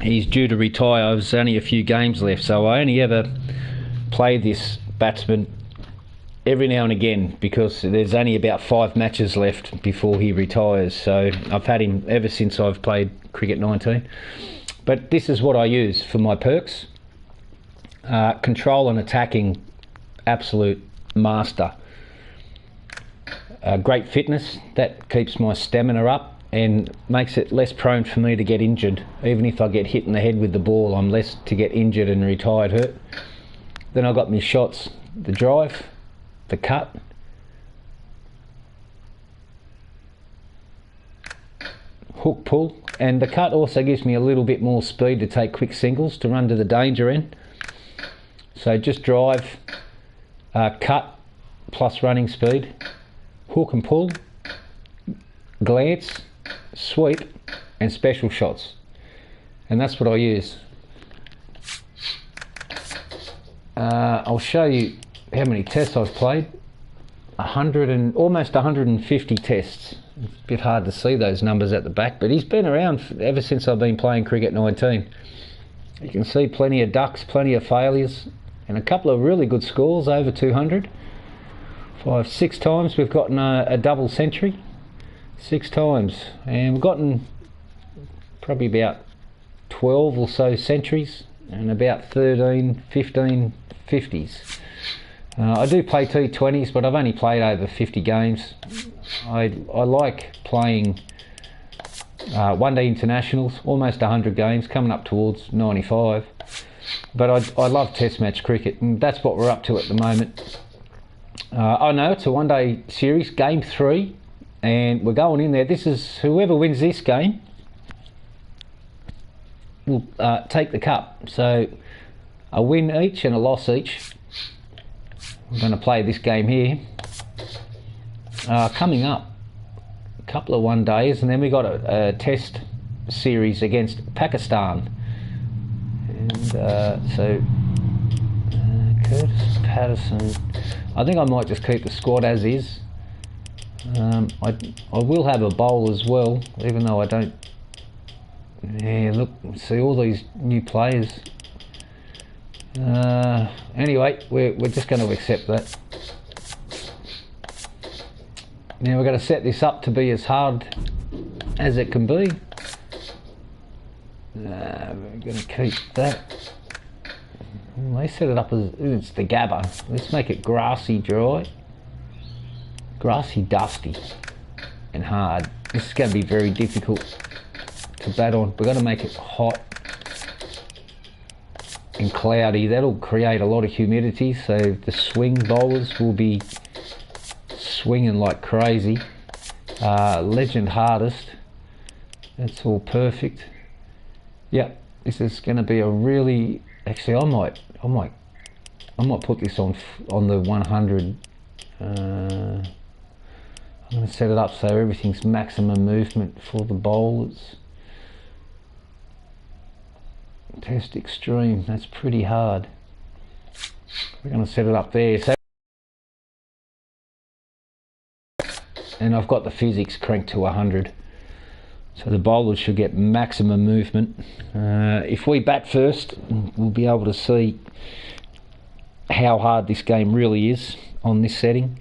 he's due to retire. There's only a few games left, so I only ever play this batsman every now and again because there's only about 5 matches left before he retires. So I've had him ever since I've played Cricket 19. But this is what I use for my perks. Control and attacking, absolute master. Great fitness, that keeps my stamina up and makes it less prone for me to get injured. Even if I get hit in the head with the ball, I'm less to get injured and retired hurt. Then I've got my shots, the drive, the cut, hook pull, and the cut also gives me a little bit more speed to take quick singles to run to the danger end. So just drive, cut plus running speed, hook and pull, glance, sweep and special shots, and that's what I use. I'll show you how many tests I've played. Almost 150 tests. It's a bit hard to see those numbers at the back, but he's been around ever since I've been playing Cricket 19. You can see plenty of ducks, plenty of failures, and a couple of really good scores, over 200. 6 times we've gotten a double century. 6 times, and we've gotten probably about 12 or so centuries and about 13, 15 50s. I do play T20s, but I've only played over 50 games. I like playing one-day internationals, almost 100 games, coming up towards 95. But I love test match cricket, and that's what we're up to at the moment. I know it's a one-day series, game 3, and we're going in there. This is whoever wins this game will take the cup. So a win each and a loss each. We're going to play this game here. Coming up, a couple of one days, and then we got a test series against Pakistan. And so Curtis Patterson. I think I might just keep the squad as is. I will have a bowl as well, even though I don't. Yeah, look, see all these new players. Anyway, we're just going to accept that. Now we're going to set this up to be as hard as it can be. We're going to keep that. They set it up as it's the Gabba. Let's make it grassy dry, grassy dusty, and hard. This is going to be very difficult to bat on. We're going to make it hot and cloudy. That'll create a lot of humidity, so the swing bowlers will be swinging like crazy. Legend hardest. That's all perfect. Yep, this is going to be a really. Actually, I might put this on the 100. I'm going to set it up so everything's maximum movement for the bowlers. Test extreme, that's pretty hard. We're going to set it up there. So, and I've got the physics cranked to 100. So the bowlers should get maximum movement. If we bat first, we'll be able to see how hard this game really is on this setting.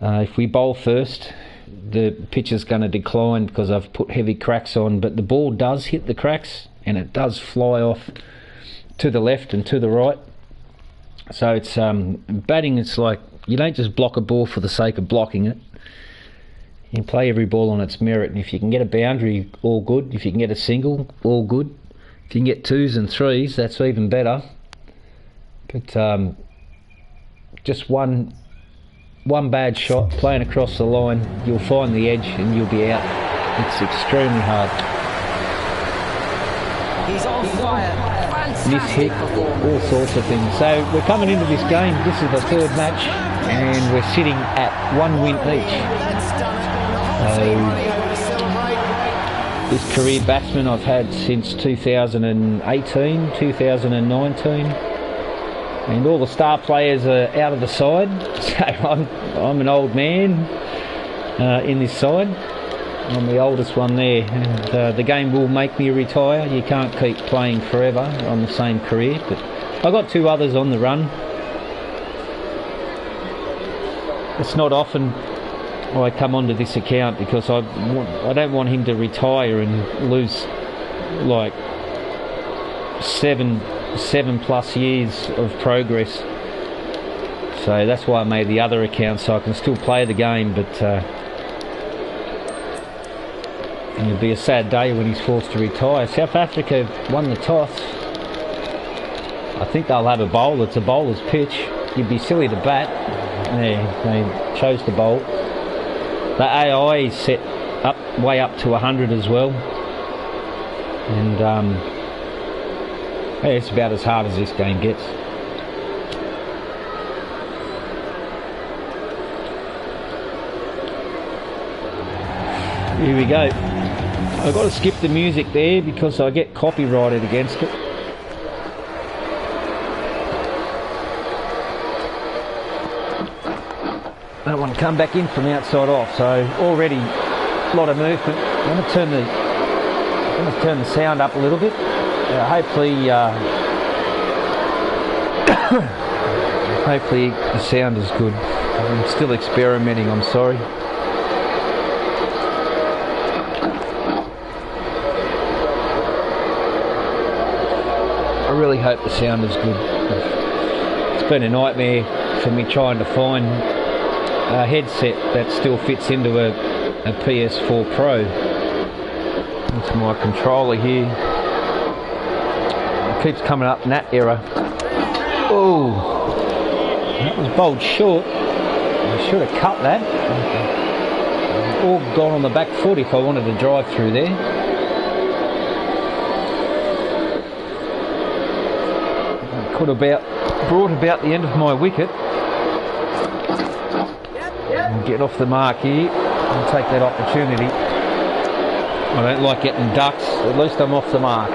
If we bowl first, the pitch is going to decline because I've put heavy cracks on, but the ball does hit the cracks and it does fly off to the left and to the right. So it's batting, it's like you don't just block a ball for the sake of blocking it. You play every ball on its merit, and if you can get a boundary, all good. If you can get a single, all good. If you can get 2s and 3s, that's even better. But just one bad shot playing across the line, you'll find the edge and you'll be out. It's extremely hard. He's on fire. Miss hit, all sorts of things. So we're coming into this game. This is the 3rd match, and we're sitting at 1 win each. This career batsman I've had since 2018, 2019, and all the star players are out of the side, so I'm an old man in this side. I'm the oldest one there, and the game will make me retire. You can't keep playing forever on the same career, but I've got 2 others on the run. It's not often I come onto this account because I don't want him to retire and lose like 7+ years of progress. So that's why I made the other account, so I can still play the game, but it'll be a sad day when he's forced to retire. South Africa won the toss. I think they'll have a bowl. It's a bowler's pitch. You'd be silly to bat. Yeah, they chose to bowl. The AI is set up way up to 100 as well, and yeah, it's about as hard as this game gets. Here we go. I've got to skip the music there because I get copyrighted against it. That one come back in from outside off, so already a lot of movement. I'm going to turn the sound up a little bit. Hopefully hopefully the sound is good. I'm still experimenting, I'm sorry. I really hope the sound is good. It's been a nightmare for me trying to find a headset that still fits into a PS4 Pro. That's my controller here. It keeps coming up in that error. Oh, that was bowled short. I should have cut that. All gone on the back foot if I wanted to drive through there. Could have brought about the end of my wicket. Get off the mark here and take that opportunity. I don't like getting ducks, at least I'm off the mark.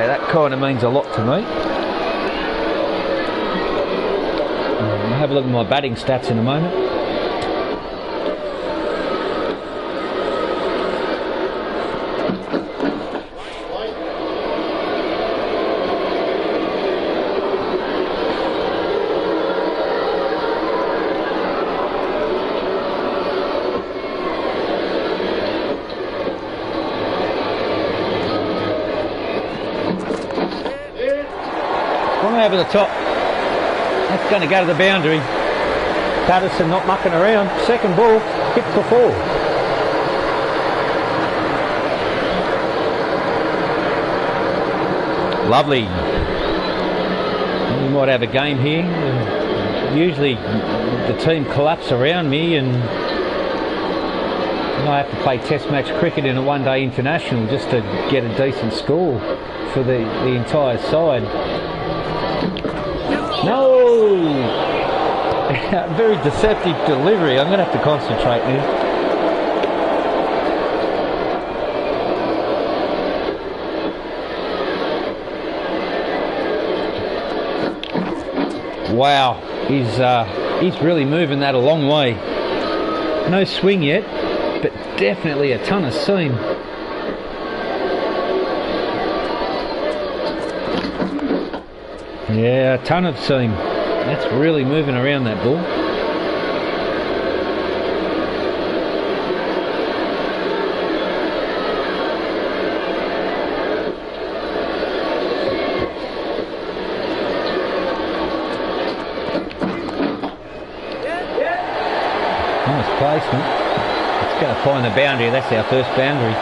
That kind of means a lot to me. I'll have a look at my batting stats in a moment. Over the top. That's going to go to the boundary. Patterson not mucking around. Second ball, hit for 4. Lovely. We might have a game here. Usually the team collapse around me and I have to play test match cricket in a one-day international just to get a decent score for the entire side. No! Very deceptive delivery. I'm going to have to concentrate now. Wow, he's really moving that a long way. No swing yet, but definitely a ton of seam. Yeah, a ton of seam. That's really moving around that ball. Nice placement. It's going to find the boundary. That's our first boundary.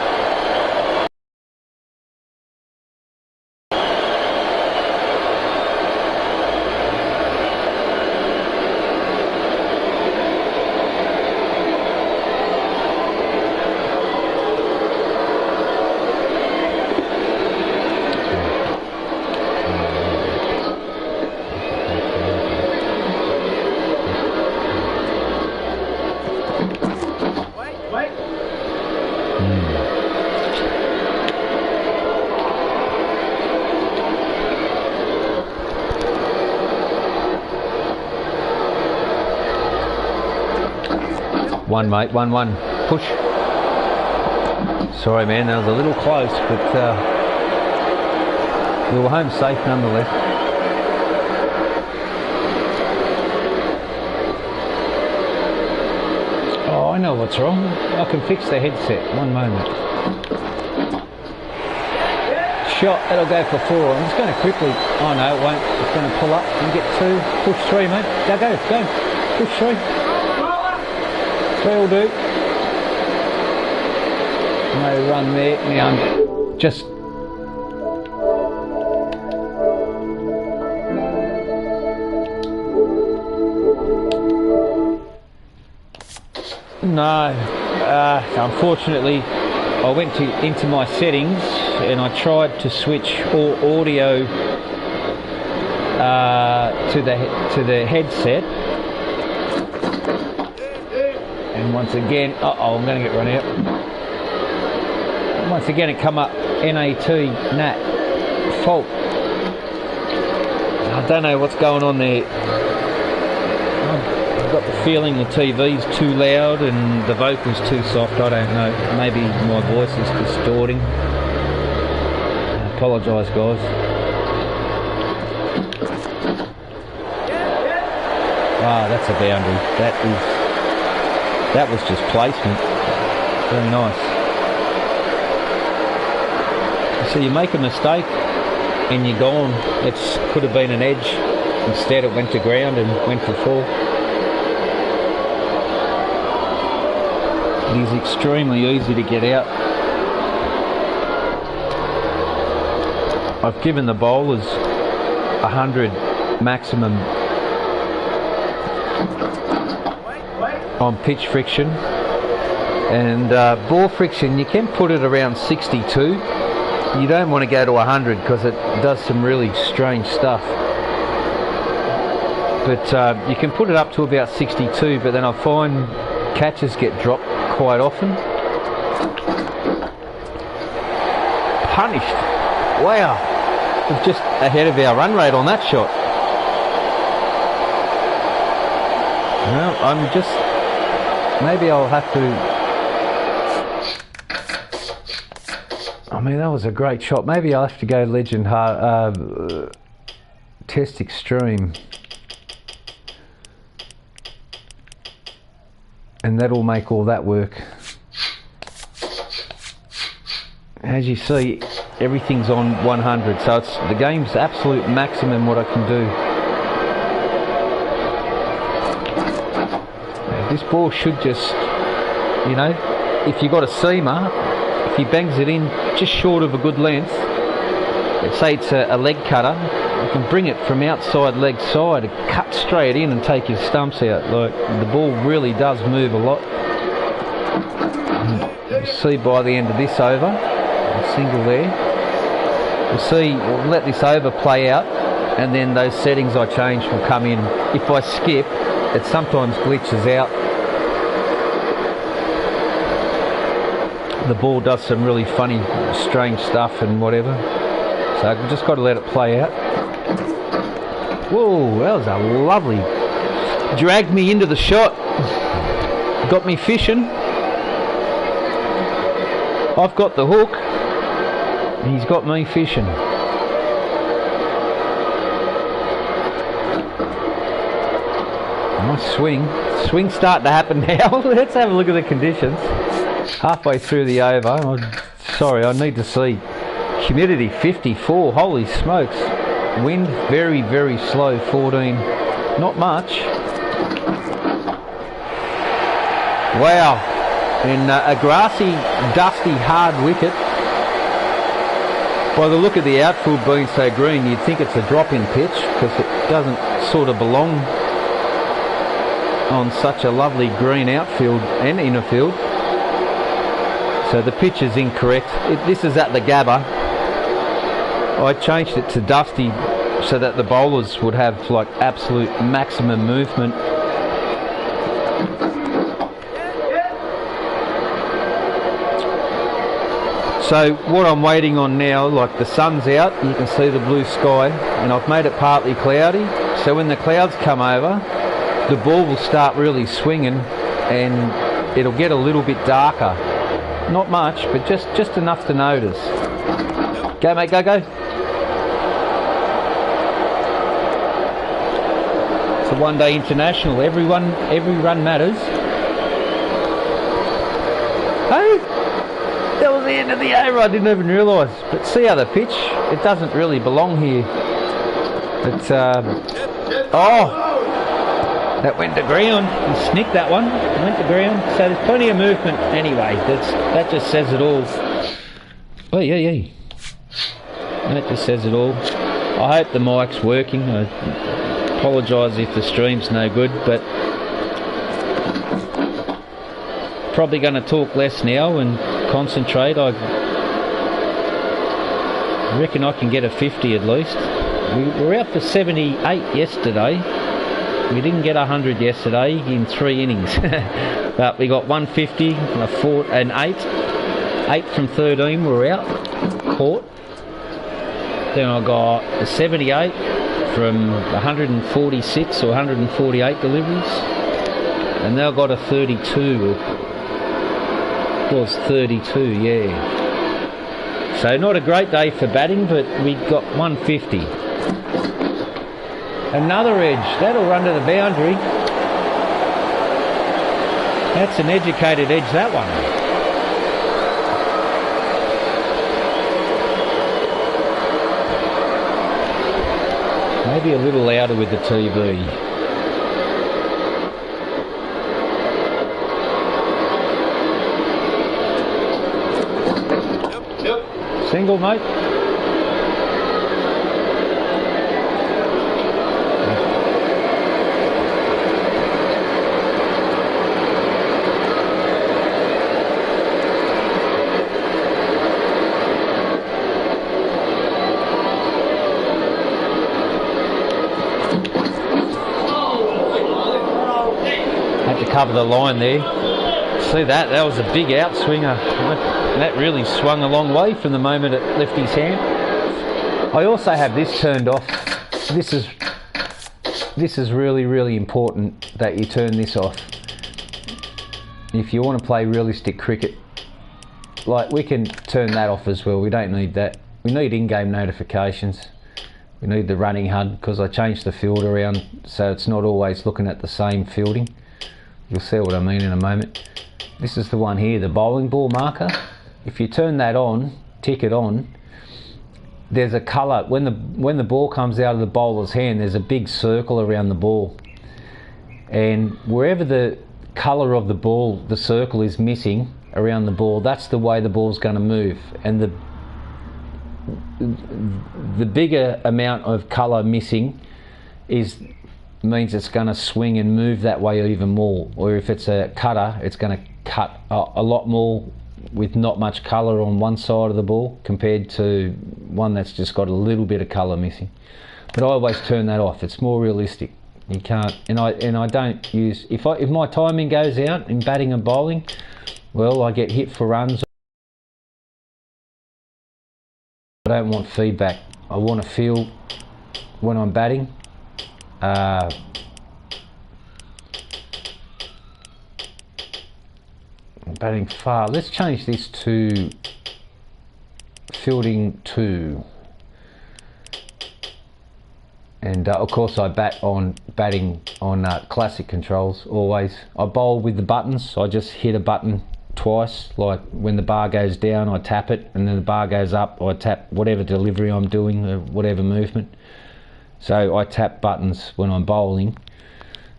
One, mate. 1-1. Push. Sorry, man. That was a little close, but we were home safe nonetheless. Oh, I know what's wrong. I can fix the headset. One moment. Shot. That'll go for 4. I'm just going to quickly. Oh no, it won't. It's going to pull up and get 2. Push 3, mate. Go. Push 3. 3 will do. No run there. Now I'm just. No. Unfortunately, I went into my settings and I tried to switch all audio to the headset. And once again, I'm going to get run out. Once again, it come up NAT fault. I don't know what's going on there. I've got the feeling the TV's too loud and the vocal's too soft. I don't know. Maybe my voice is distorting. I apologise, guys. Ah, that's a boundary. That was just placement. Very nice. So you make a mistake and you're gone. It could have been an edge. Instead it went to ground and went for 4. It is extremely easy to get out. I've given the bowlers 100 maximum on pitch friction, and ball friction you can put it around 62. You don't want to go to 100 because it does some really strange stuff, but you can put it up to about 62, but then I find catches get dropped quite often. Punished. Wow, we're just ahead of our run rate on that shot. Well, I'm just, maybe I'll have to. I mean, that was a great shot. Maybe I'll have to go Legend Hard, Test Extreme. And that'll make all that work. As you see, everything's on 100, so it's the game's absolute maximum what I can do. This ball should just, you know, if you've got a seamer, if he bangs it in just short of a good length, let's say it's a leg cutter, you can bring it from outside leg side and cut straight in and take your stumps out. Like, the ball really does move a lot. You'll see by the end of this over, a single there. We'll let this over play out, and then those settings I changed will come in. If I skip, it sometimes glitches out. The ball does some really funny, strange stuff and whatever. So I've just got to let it play out. Whoa, that was a lovely, dragged me into the shot, got me fishing. I've got the hook, he's got me fishing. Nice swing. Swing's starting to happen now. Let's have a look at the conditions. Halfway through the over. Sorry, I need to see. Humidity 54, holy smokes. Wind very, very slow, 14. Not much. Wow. And a grassy, dusty, hard wicket. By the look of the outfield being so green, you'd think it's a drop-in pitch because it doesn't sort of belong on such a lovely green outfield and inner field. So the pitch is incorrect. This is at the Gabba. I changed it to dusty so that the bowlers would have like absolute maximum movement. So what I'm waiting on now, like the sun's out, you can see the blue sky, and I've made it partly cloudy. So when the clouds come over, the ball will start really swinging, and it'll get a little bit darker. Not much, but just enough to notice. Go, mate, go, go. It's a one-day international. Every run matters. Hey, that was the end of the over. I didn't even realise. But see how the pitch, it doesn't really belong here. It's that went to ground. He snicked that one. It went to ground. So there's plenty of movement anyway. That just says it all. Oh yeah. That just says it all. I hope the mic's working. I apologise if the stream's no good, but probably going to talk less now and concentrate. I reckon I can get a 50 at least. We were out for 78 yesterday. We didn't get 100 yesterday in 3 innings. But we got 150, an 8. 8 from 13 were out, caught. Then I got a 78 from 146 or 148 deliveries. And then I got a 32. It was 32, yeah. So not a great day for batting, but we got 150. Another edge, that'll run to the boundary. That's an educated edge, that one. Maybe a little louder with the TV. Yep. Single, mate. Cover the line there. See that was a big outswinger. That really swung a long way from the moment it left his hand. I also have this turned off. This is really important that you turn this off if you want to play realistic cricket. Like, we can turn that off as well. We don't need that. We need in-game notifications. We need the running HUD, because I changed the field around so it's not always looking at the same fielding. You'll see what I mean in a moment. This is the one here, the bowling ball marker. If you turn that on, tick it on, there's a colour. When the ball comes out of the bowler's hand, there's a big circle around the ball. And wherever the colour of the ball, the circle is missing around the ball, that's the way the ball's going to move. And the bigger amount of colour missing means it's going to swing and move that way even more. Or if it's a cutter, it's going to cut a lot more with not much colour on one side of the ball compared to one that's just got a little bit of colour missing. But I always turn that off. It's more realistic. You can't, and I don't use, if my timing goes out in batting and bowling, well, I get hit for runs. I don't want feedback. I want to feel when I'm batting. Batting far. Let's change this to fielding 2. And of course I batting on classic controls always. I bowl with the buttons. I just hit a button twice. Like when the bar goes down, I tap it, and then the bar goes up, I tap whatever delivery I'm doing, or whatever movement. So I tap buttons when I'm bowling,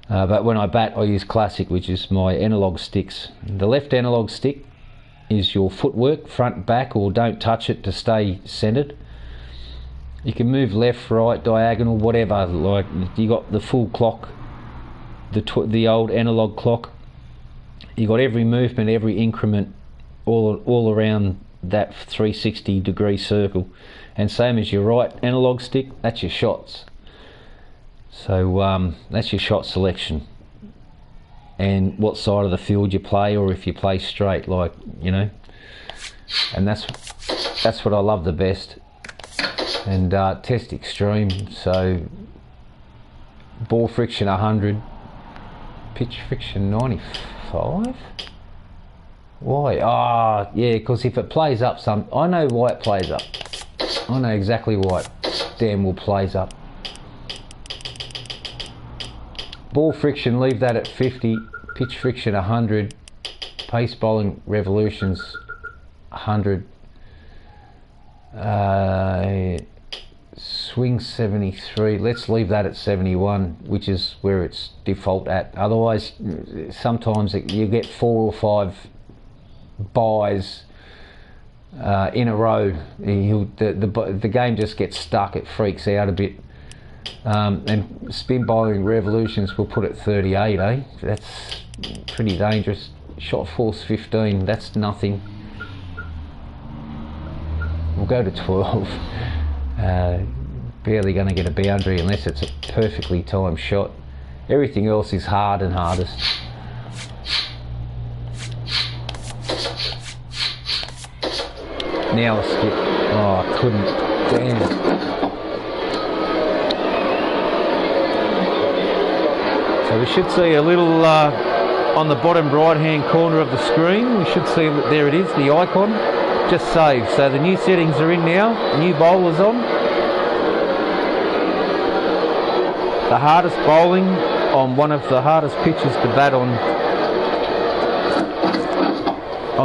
but when I bat I use classic, which is my analog sticks. The left analog stick is your footwork, front, back, or don't touch it to stay centered. You can move left, right, diagonal, whatever. Like, you got the full clock, the old analog clock. You got every movement, every increment, all around that 360 degree circle. And same as your right analog stick, that's your shots. So that's your shot selection, and what side of the field you play, or if you play straight, like, you know. And that's what I love the best. And test extreme. So ball friction 100, pitch friction 95. Why? Ah, yeah, because if it plays up I know why it plays up. I know exactly why it damn well plays up. Ball friction, leave that at 50. Pitch friction 100. Pace bowling revolutions 100. Swing 73. Let's leave that at 71, which is where it's default at. Otherwise, sometimes you get 4 or 5 buys in a row. The game just gets stuck. It freaks out a bit. And spin bowling revolutions will put it 38, eh? That's pretty dangerous. Shot force 15, that's nothing. We'll go to 12. Barely going to get a boundary unless it's a perfectly timed shot. Everything else is hard and hardest. Now a skip. Oh, I couldn't. Damn. So we should see a little on the bottom right hand corner of the screen. We should see, there it is, the icon. Just save. So the new settings are in now. New bowler's on. The hardest bowling on one of the hardest pitches to bat on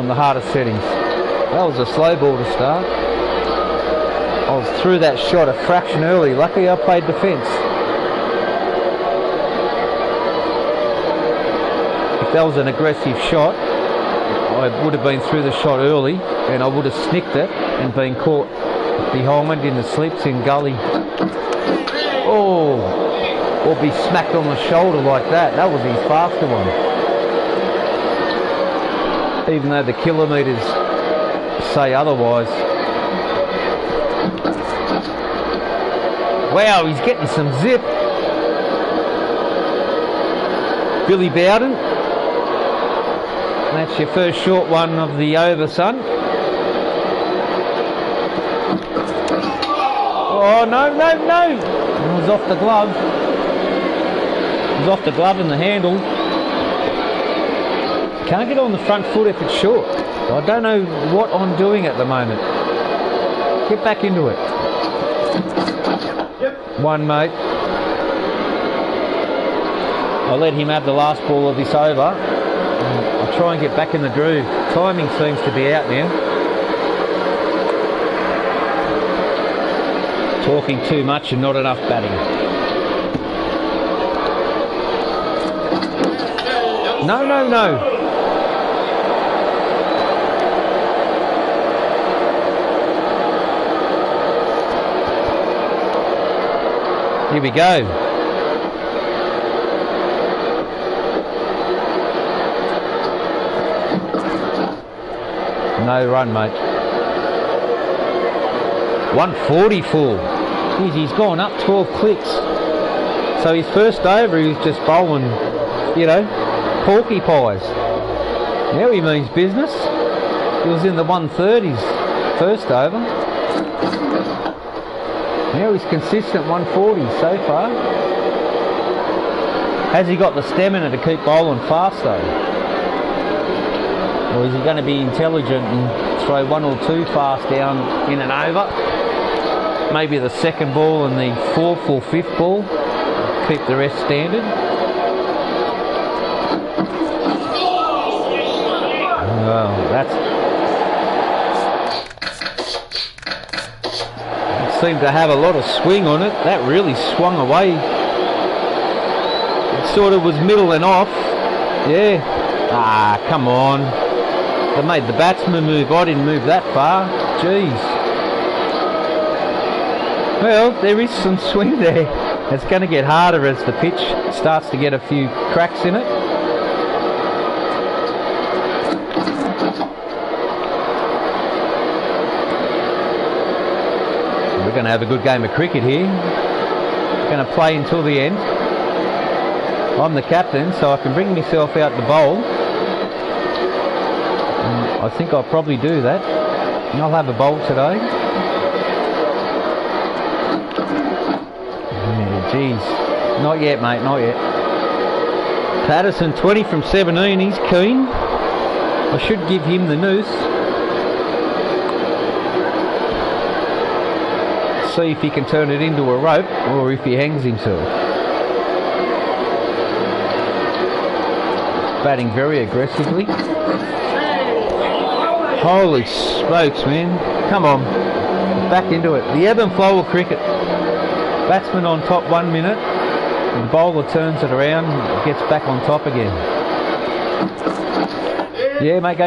the hardest settings. That was a slow ball to start. I was through that shot a fraction early. Luckily I played defence. If that was an aggressive shot, I would have been through the shot early and I would have snicked it and been caught behind in the slips in gully. Oh, or be smacked on the shoulder like that. That was his faster one. Even though the kilometres say otherwise. Wow, he's getting some zip. Billy Bowden. That's your first short one of the over, son. Oh, no. It was off the glove. It was off the glove and the handle. Can't get on the front foot if it's short. I don't know what I'm doing at the moment. Get back into it. Yep. One, mate. I'll let him have the last ball of this over. I'll try and get back in the groove. Timing seems to be out now. Talking too much and not enough batting. No. Here we go. No run, mate. 144. Jeez, he's gone up 12 clicks. So his first over, he was just bowling, porcupines. Now he means business. He was in the 130s first over. Now he's consistent 140 so far. Has he got the stamina to keep bowling fast though? Or is he going to be intelligent and throw one or two fast down in and over? Maybe the second ball and the fourth or fifth ball. Keep the rest standard. Well, it seemed to have a lot of swing on it. That really swung away. It sort of was middle and off. Yeah. Ah, come on. They made the batsman move. I didn't move that far. Jeez. Well, there is some swing there. It's going to get harder as the pitch starts to get a few cracks in it. We're going to have a good game of cricket here. We're going to play until the end. I'm the captain, so I can bring myself out to bowl. And I think I'll probably do that. And I'll have a bowl today. Jeez, not yet, mate, not yet. Patterson 20 from 17, he's keen. I should give him the noose. See if he can turn it into a rope or if he hangs himself. Batting very aggressively. Holy smokes, man. Come on. Back into it. The ebb and flow of cricket. Batsman on top 1 minute. The bowler turns it around, gets back on top again. Yeah, mate, go.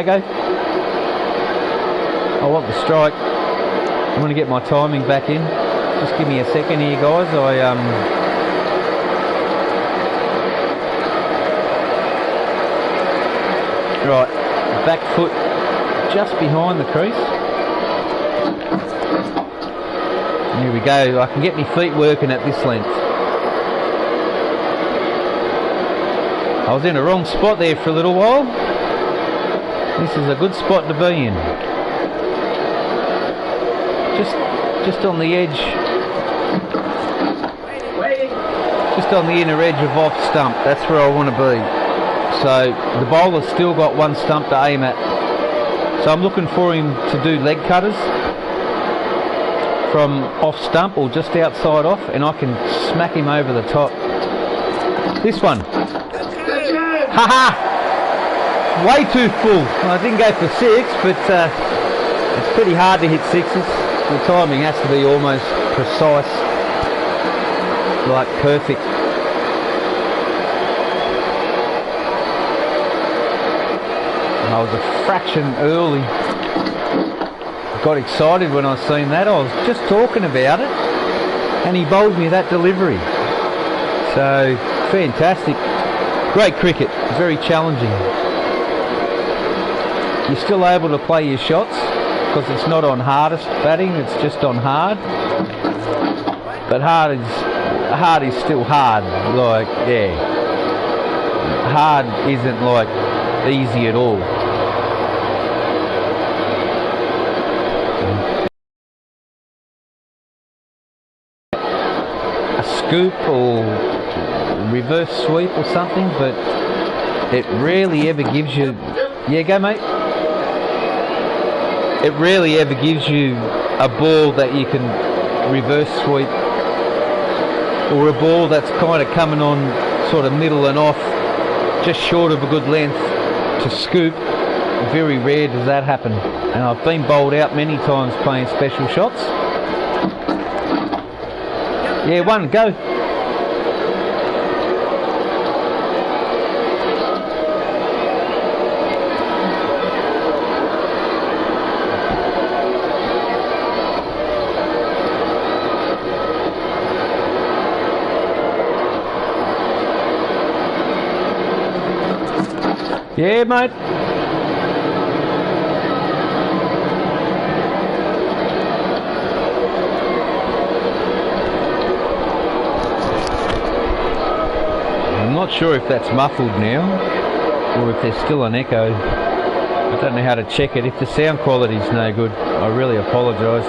I want the strike. I'm going to get my timing back in. Just give me a second here, guys. Right, back foot just behind the crease. Here we go. I can get my feet working at this length. I was in a wrong spot there for a little while. This is a good spot to be in. Just on the edge. Just on the inner edge of off stump. That's where I want to be. So the bowler's still got one stump to aim at. So I'm looking for him to do leg cutters from off stump or just outside off, and I can smack him over the top. This one. Haha! Way too full. I didn't go for 6, but it's pretty hard to hit 6s. The timing has to be almost precise, like perfect. I was a fraction early. Got excited when I seen that. I was just talking about it, and he bowled me that delivery. So fantastic. Great cricket, very challenging. You're still able to play your shots because it's not on hardest batting, it's just on hard. But hard is still hard. Like, yeah, hard isn't like easy at all. A scoop or reverse sweep or something, but it rarely ever gives you... Yeah, go mate. It rarely ever gives you a ball that you can reverse sweep, or a ball that's kind of coming on sort of middle and off, just short of a good length to scoop. Very rare does that happen, and I've been bowled out many times playing special shots. Yeah, one, go. Yeah, mate. I'm not sure if that's muffled now or if there's still an echo. I don't know how to check it. If the sound quality's no good, I really apologise.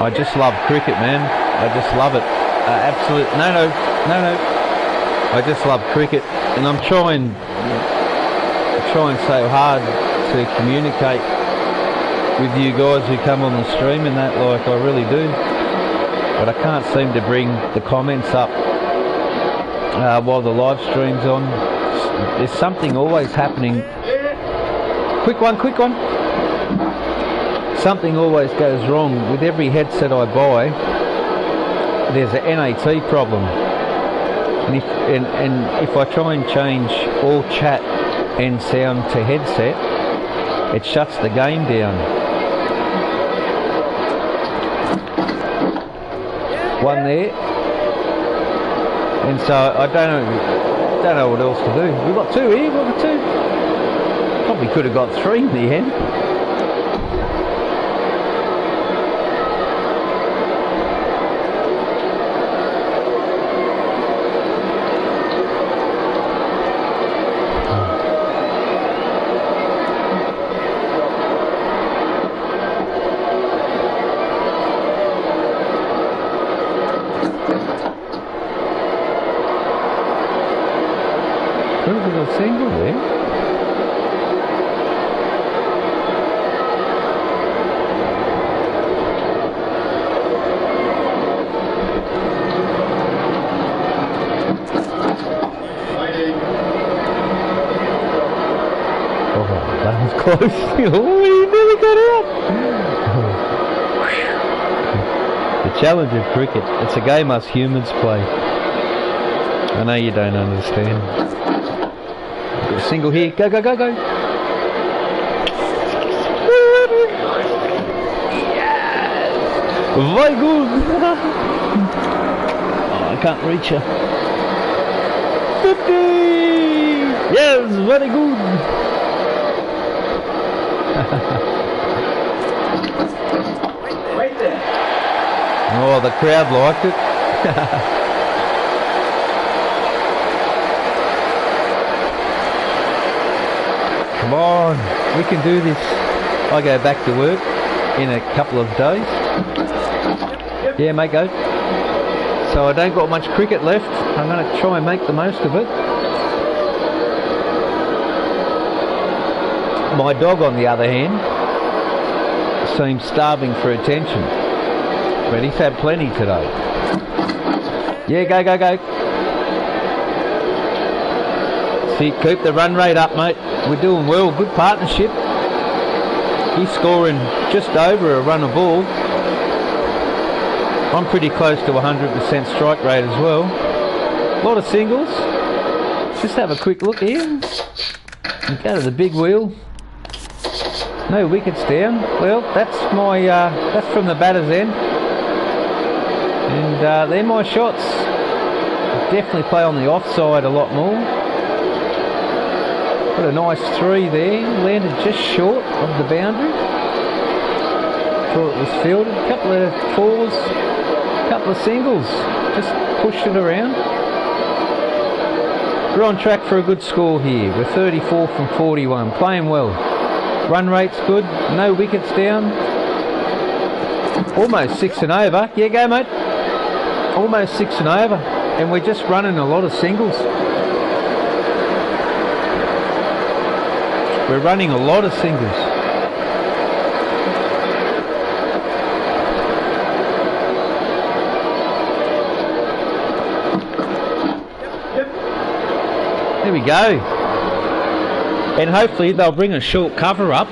I just love cricket, man. I just love it. Absolute. No. I just love cricket, and I'm trying so hard to communicate with you guys who come on the stream and that, like I really do, but I can't seem to bring the comments up while the live stream's on. There's something always happening. Quick one. Something always goes wrong with every headset I buy. There's an NAT problem. And if I try and change all chat and sound to headset, it shuts the game down. One there, and so I don't know what else to do. We've got 2 here. We've got 2. Probably could have got 3 in the end. That was close. Oh, he nearly got out. The challenge of cricket. It's a game us humans play. I know you don't understand. Got a single here. Go, go, go, go. Very good. Oh, I can't reach her. 50. Yes, very good. Right there. Oh, the crowd liked it. Come on, we can do this. I go back to work in a couple of days. Yeah, mate, go. So I don't got much cricket left. I'm going to try and make the most of it. My dog, on the other hand, seems starving for attention. But he's had plenty today. Yeah, go, go, go. See, keep the run rate up, mate. We're doing well. Good partnership. He's scoring just over a run a ball. I'm pretty close to 100% strike rate as well. A lot of singles. Just have a quick look here. And go to the big wheel. No wickets down. Well, that's my that's from the batter's end. And they're my shots. Definitely play on the offside a lot more. Got a nice 3 there. Landed just short of the boundary. Thought it was fielded. A couple of 4s. Couple of singles, just pushed it around. We're on track for a good score here. We're 34 from 41, playing well. Run rate's good, no wickets down. Almost 6 and over. Yeah, go, mate. Almost 6 and over, and we're just running a lot of singles. We're running a lot of singles. There we go. And hopefully they'll bring a short cover up.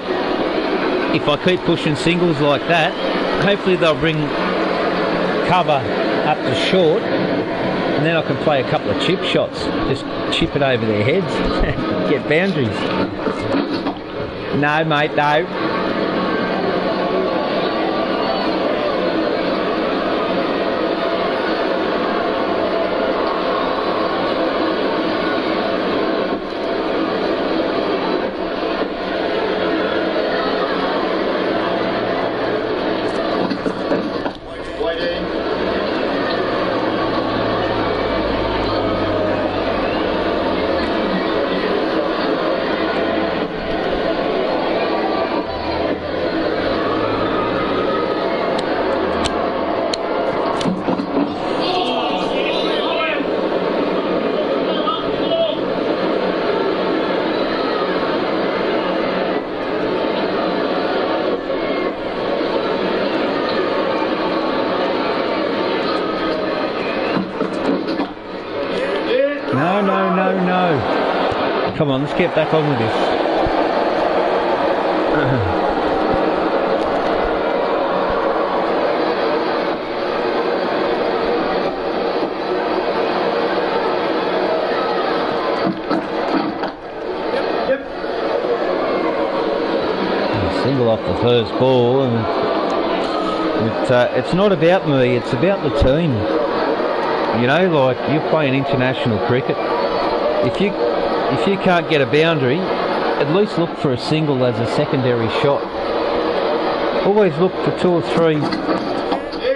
If I keep pushing singles like that, hopefully they'll bring cover up to short, and then I can play a couple of chip shots. Just chip it over their heads. Get boundaries. No, mate, no. No. Come on, let's get back on with this. Single off the first ball, and it's not about me, it's about the team. You know, like, you're playing international cricket. If you can't get a boundary, at least look for a single as a secondary shot. Always look for 2 or 3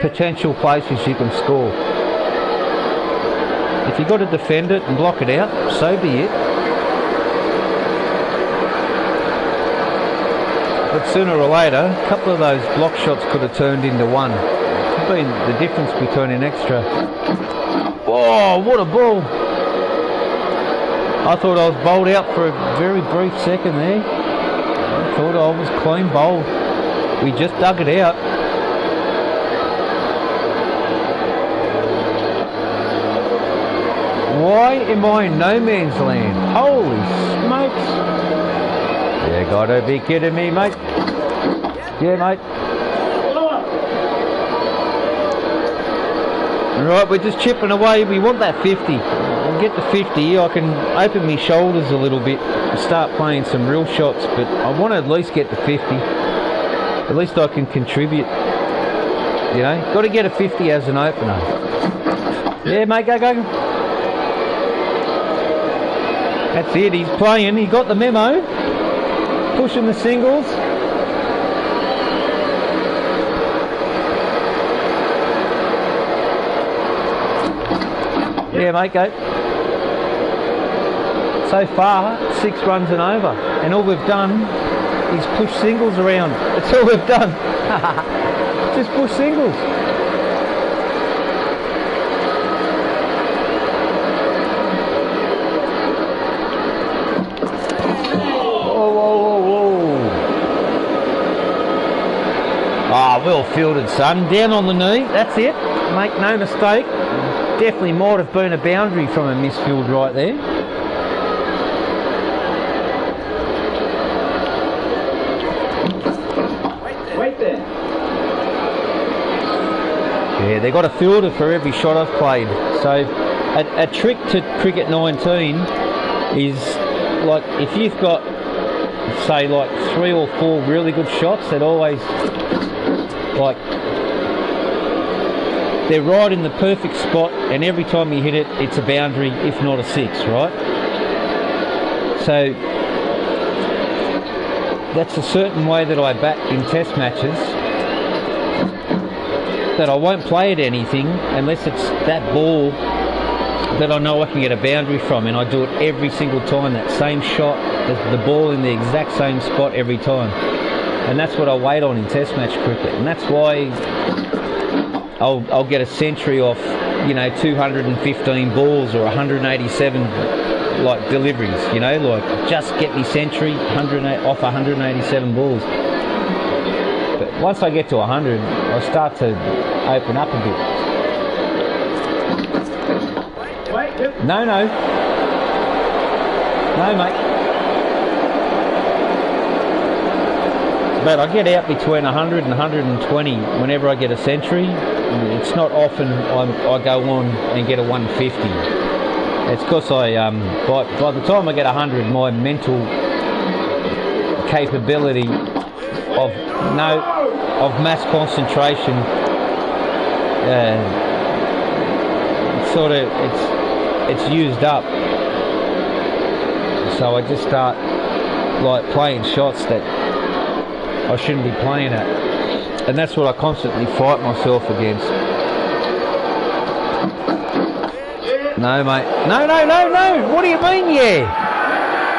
potential places you can score. If you've got to defend it and block it out, so be it. But sooner or later, a couple of those block shots could have turned into 1. It could have been the difference between an extra. Oh, what a ball! I thought I was bowled out for a very brief second there. I thought I was clean bowled. We just dug it out. Why am I in no man's land? Holy smokes! Yeah, Gotta be kidding me, mate. Yeah, mate. Alright, we're just chipping away. We want that 50. We'll get the 50. I can open my shoulders a little bit and start playing some real shots, but I want to at least get the 50. At least I can contribute. You know, got to get a 50 as an opener. Yeah, mate, go, go. That's it, he's playing. He got the memo. Pushing the singles. Yeah, mate, go. So far, 6 runs and over. And all we've done is push singles around. That's all we've done. Just push singles. Whoa, whoa, whoa, whoa. Ah, well fielded, son. Down on the knee. That's it. Make no mistake. Definitely might have been a boundary from a misfield right there. Wait there. Yeah, they got a fielder for every shot I've played. So a trick to cricket 19 is like if you've got say like 3 or 4 really good shots that always like they're right in the perfect spot, and every time you hit it, it's a boundary, if not a 6, right? So that's a certain way that I bat in test matches, that I won't play at anything unless it's that ball that I know I can get a boundary from, and I do it every single time, that same shot, the ball in the exact same spot every time. And that's what I wait on in test match cricket, and that's why I'll get a century off, you know, 215 balls or 187 like deliveries, you know, like just get me century 108 off 187 balls. But once I get to 100, I start to open up a bit. Wait. No, mate. But I get out between 100 and 120 whenever I get a century. It's not often I go on and get a 150. It's because I, by the time I get 100, my mental capability of mass concentration, it's used up. So I just start like playing shots that I shouldn't be playing at, and that's what I constantly fight myself against. No, mate. No. What do you mean, yeah?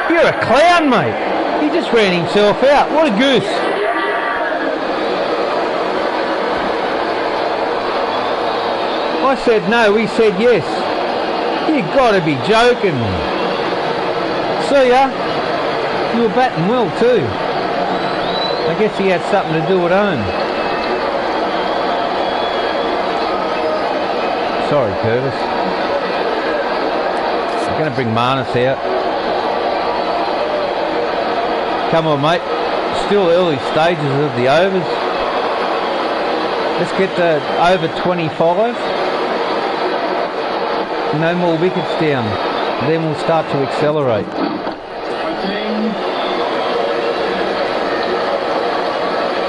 You're a clown, mate. He just ran himself out. What a goose. I said no, he said yes. You gotta be joking. See ya. You were batting well too. I guess he had something to do at home. Sorry, Curtis. I'm going to bring Marnus out. Come on, mate. Still early stages of the overs. Let's get to over 25. No more wickets down. Then we'll start to accelerate.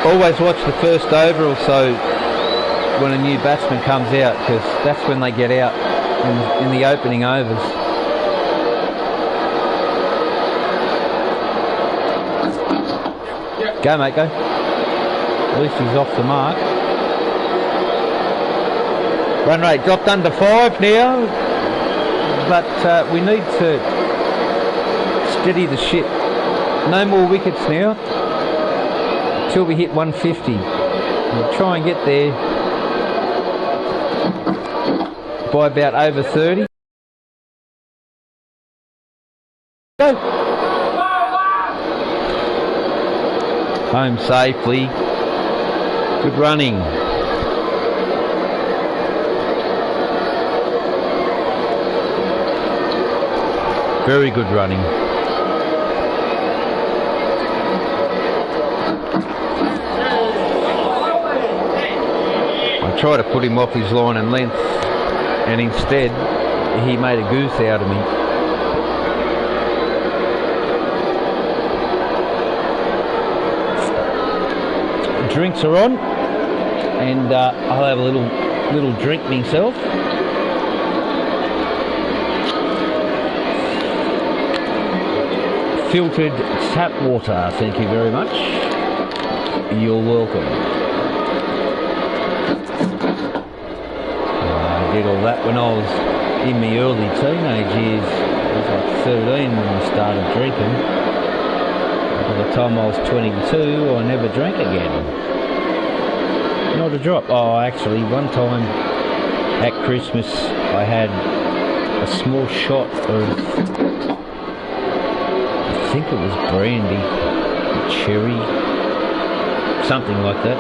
Always watch the first over or so when a new batsman comes out, because that's when they get out in the opening overs. Go, mate, go. At least he's off the mark. Run rate dropped under 5 now, but we need to steady the ship. No more wickets now till we hit 150. We'll try and get there by about over 30. Go! Home safely. Good running. Very good running. tried to put him off his line and length, and instead he made a goose out of me. Drinks are on, and I'll have a little drink myself. Filtered tap water, thank you very much. You're welcome. I did all that when I was in my early teenage years. I was like 13 when I started drinking. By the time I was 22, I never drank again. Not a drop. Oh, actually, one time at Christmas, I had a small shot of, I think it was brandy, cherry, something like that.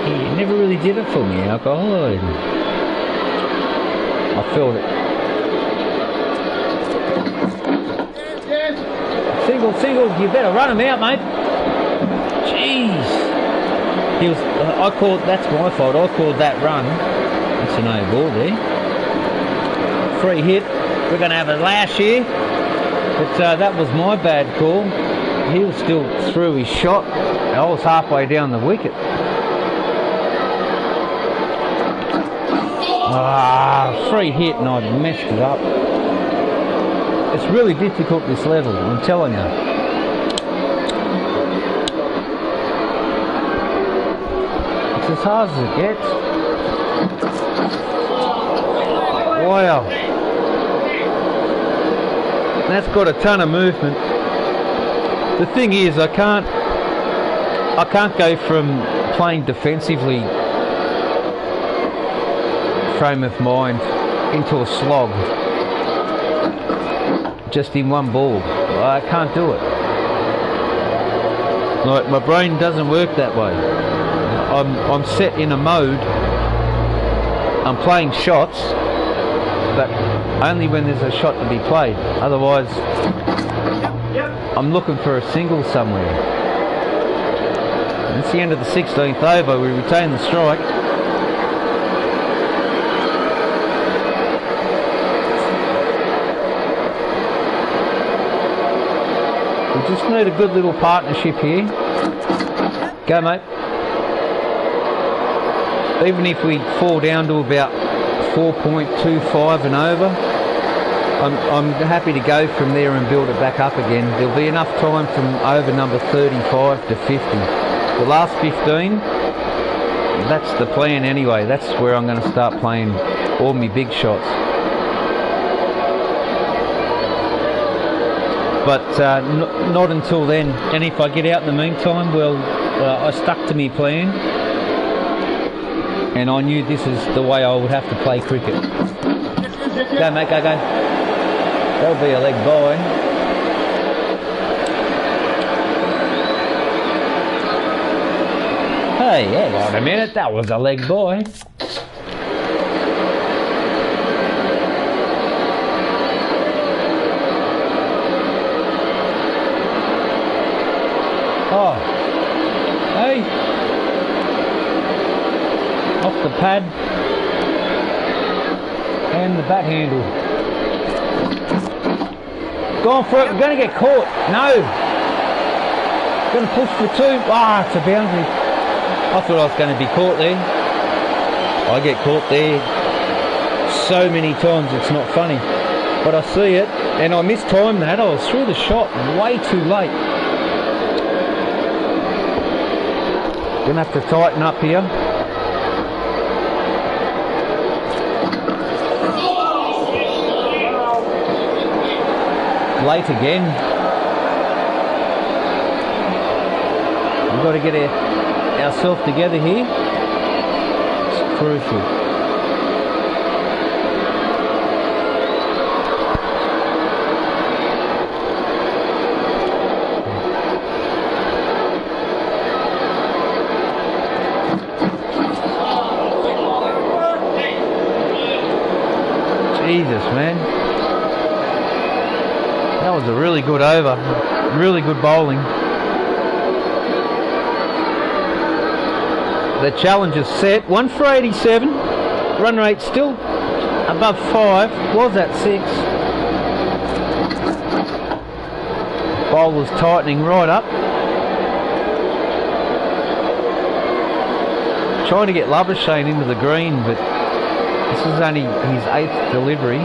It never really did it for me, alcohol. I felt it. Single, you better run him out, mate. Jeez. That's my fault, I called that run. That's an A ball there. Free hit. We're going to have a lash here. But that was my bad call. He was still through his shot. I was halfway down the wicket. Free hit and I messed it up. It's really difficult this level, I'm telling you. It's as hard as it gets. Wow. That's got a ton of movement. The thing is, I can't go from playing defensively frame of mind into a slog just in one ball. I can't do it. Like, my brain doesn't work that way. I'm set in a mode. I'm playing shots, but only when there's a shot to be played. Otherwise, I'm looking for a single somewhere. And it's the end of the 16th over. We retain the strike. We just need a good little partnership here. Go, mate. Even if we fall down to about 4.25 and over, I'm happy to go from there and build it back up again. There'll be enough time from over number 35 to 50. The last 15, that's the plan anyway. That's where I'm going to start playing all my big shots. But not until then. And if I get out in the meantime, well, I stuck to my plan, and I knew this is the way I would have to play cricket. Go, mate, go. That'll be a leg by. Hey, hang on a minute, that was a leg by. Oh, hey, off the pad and the bat handle. Going for it, we're going to get caught. No, going to push for two. It's a boundary. I thought I was going to be caught there. I get caught there so many times it's not funny. But I see it and I mistimed that. I was through the shot way too late. Gonna have to tighten up here. Late again. We've got to get ourselves together here. It's crucial. Jesus, man. That was a really good over. Really good bowling. the challenge is set. 1 for 87. Run rate still above 5. Was at 6. Bowler's tightening right up. Trying to get Labuschagne into the green, but this is only his 8th delivery.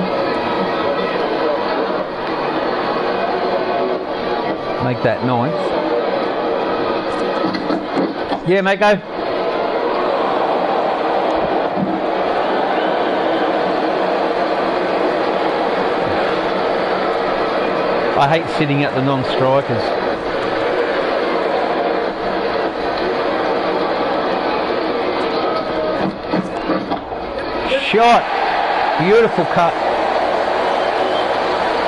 Make that 9th. Yeah, mate, go. I hate sitting at the non-strikers. Shot. Beautiful cut.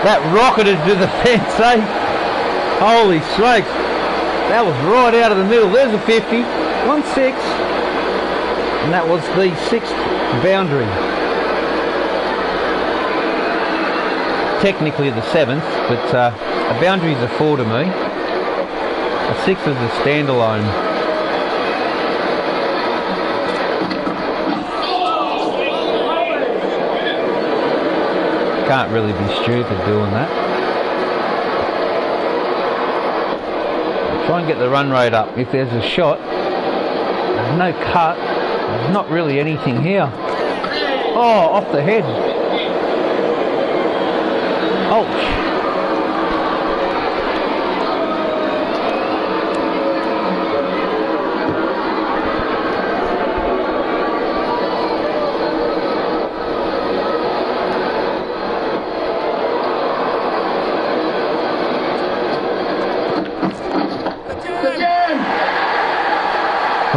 That rocketed to the fence, eh? Holy smokes. That was right out of the middle. There's a 50. 1-6. And that was the 6th boundary. Technically the 7th, but a boundary is a 4 to me. A 6 is a standalone. Can't really be stupid doing that. Try and get the run rate up. If there's a shot, there's no cut, there's not really anything here. Oh, off the head. Ouch.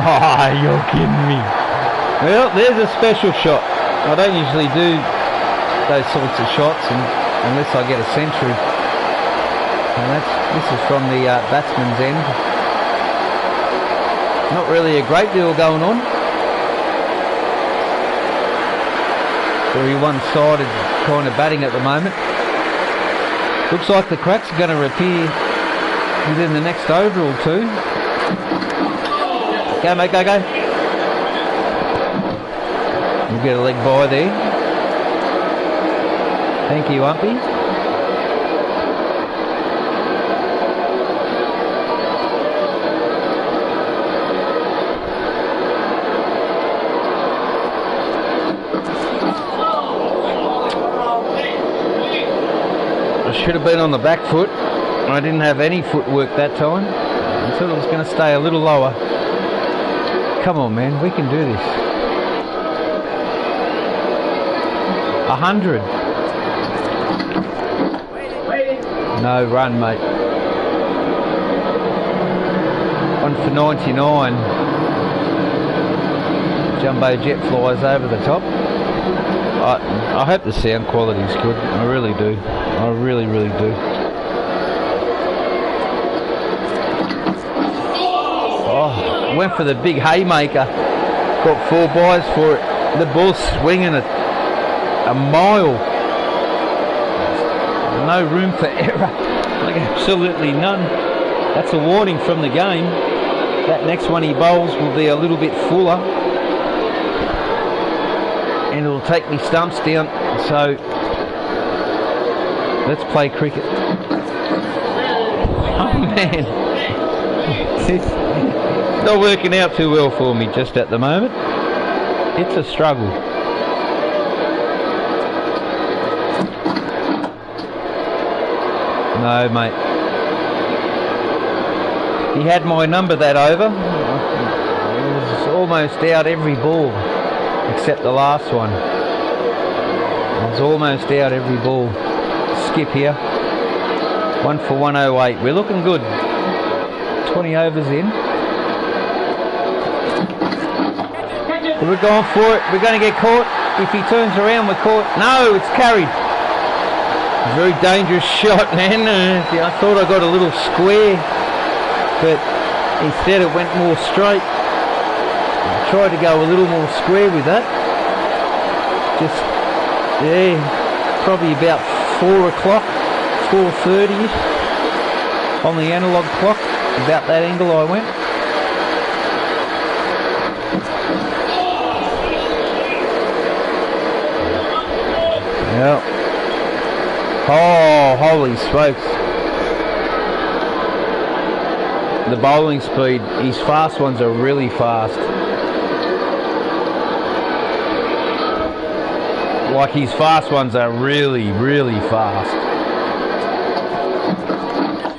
Oh, you're kidding me. Well, there's a special shot. I don't usually do those sorts of shots unless I get a century. And this is from the batsman's end. Not really a great deal going on. Very one-sided kind of batting at the moment. Looks like the cracks are going to appear within the next over or two. Go, mate, go, go. We'll get a leg by there. Thank you, Umpy. I should have been on the back foot. I didn't have any footwork that time. I thought it was going to stay a little lower. Come on, man, we can do this. 100. No run, mate. 1 for 99. Jumbo jet flies over the top. I hope the sound quality is good. I really do. I really, really do. Oh, went for the big haymaker. Got 4 buys for it. The ball's swinging a mile. No room for error. Like absolutely none. That's a warning from the game. That next one he bowls will be a little bit fuller. And it'll take me stumps down. So let's play cricket. Oh man. It's not working out too well for me just at the moment. It's a struggle. No, mate. He had my number that over. It was almost out every ball, except the last one. It was almost out every ball. Skip here. 1 for 108. We're looking good. 20 overs in. We're going for it. We're going to get caught. If he turns around, we're caught. No, it's carried. Very dangerous shot, man. I thought I got a little square, but instead it went more straight. I tried to go a little more square with that. Just, yeah, probably about 4 o'clock, 4:30ish on the analog clock. About that angle I went. Yeah. Oh, holy smokes. The bowling speed, his fast ones are really fast. Like his fast ones are really, really fast.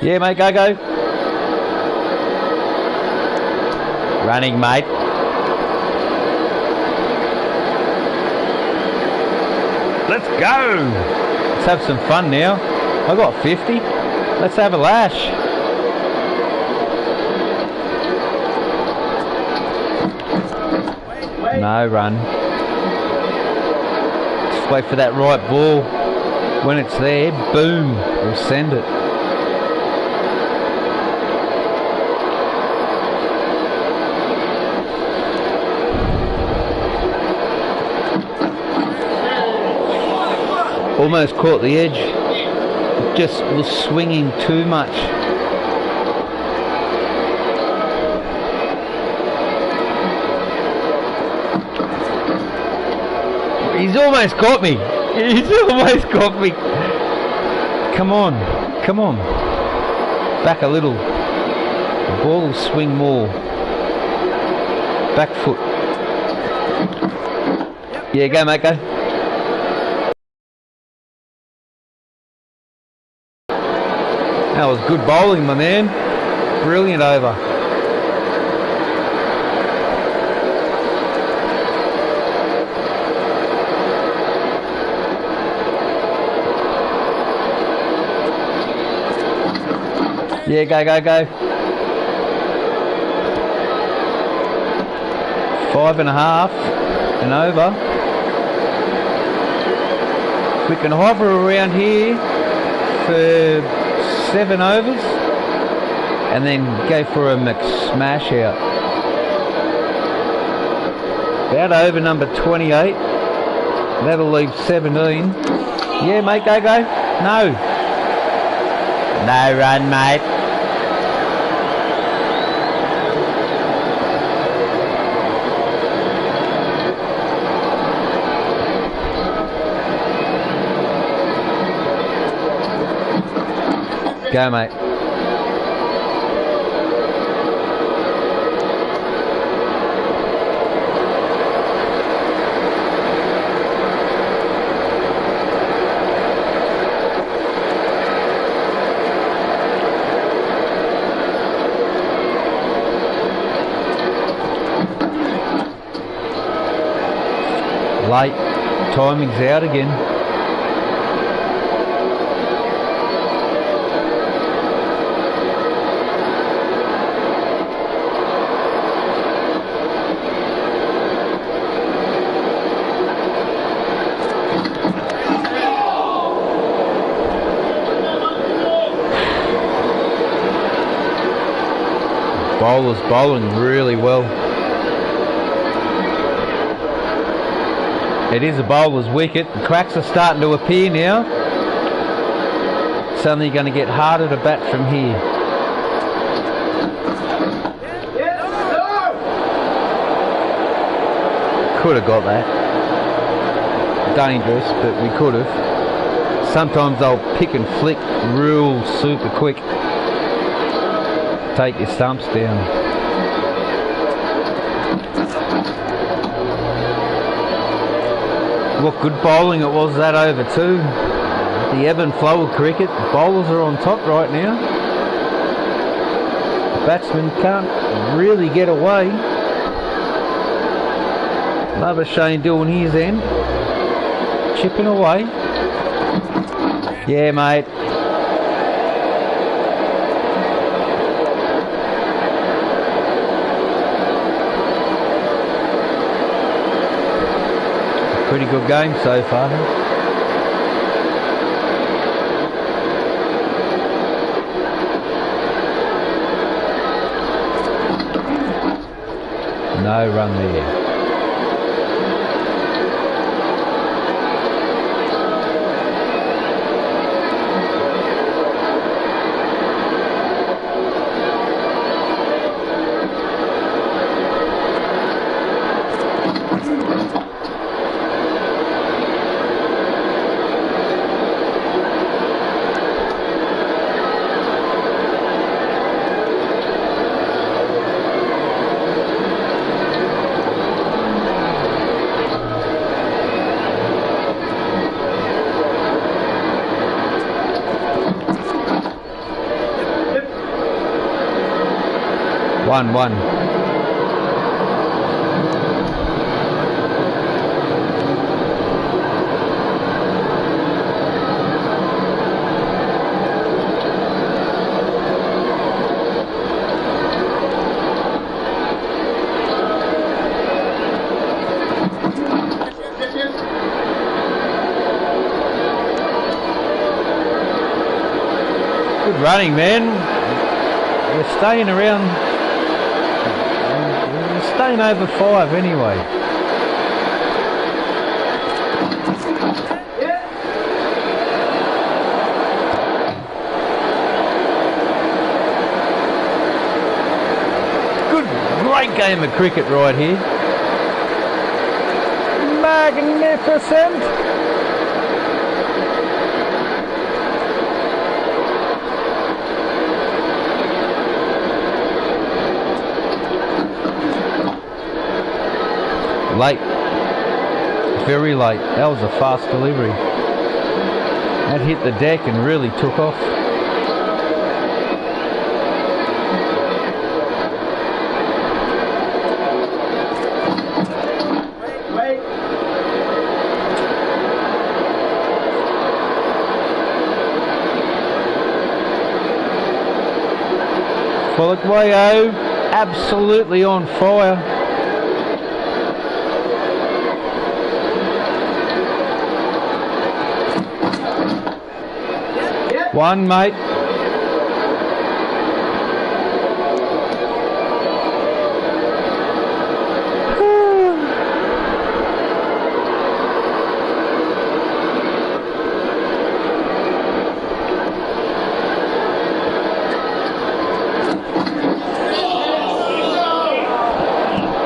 Yeah, mate, go, go. Running, mate. Let's go. Let's have some fun now. I got 50. Let's have a lash. No run. Just wait for that right ball. When it's there, boom, we'll send it. Almost caught the edge. It just was swinging too much. He's almost got me. He's almost got me. Come on. Come on. Back a little. The ball will swing more. Back foot. Yeah, go mate, go. That was good bowling, my man. Brilliant over. Yeah, go, go, go. 5.5 and over. We can hover around here for 7 overs and then go for a smash out. About over number 28. That'll leave 17. Yeah, mate, go, go. No. No run, mate. Go, mate. Late. Timing's out again. Bowler's bowling really well. It is a bowler's wicket. The cracks are starting to appear now. It's only going to get harder to bat from here. Could have got that. Dangerous, but we could have. Sometimes they'll pick and flick real super quick. Take your stumps down. What good bowling it was that over too. The ebb and flow of cricket. The bowlers are on top right now. The batsman can't really get away. Love Shane doing his end. Chipping away. Yeah, mate. Pretty good game so far. No run there. 1-1. Good running, man. You're staying around. You're staying over 5 anyway. Good, great game of cricket right here. Magnificent. Late, very late. That was a fast delivery. That hit the deck and really took off. Wait. Fulakwayo, absolutely on fire. One, mate.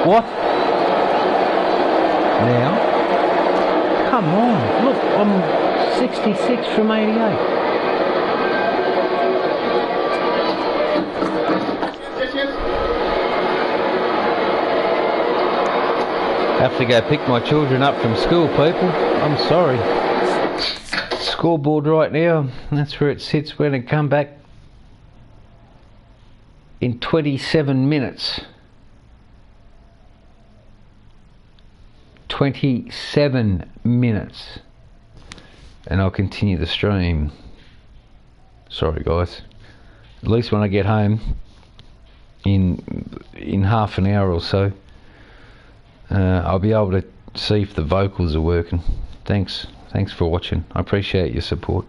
What? Now? Come on. Look, I'm 66 from 88. Have to go pick my children up from school, people. I'm sorry. Scoreboard right now, that's where it sits. We're going to come back in 27 minutes. 27 minutes. And I'll continue the stream. Sorry, guys. At least when I get home in half an hour or so, I'll be able to see if the vocals are working. Thanks for watching. I appreciate your support.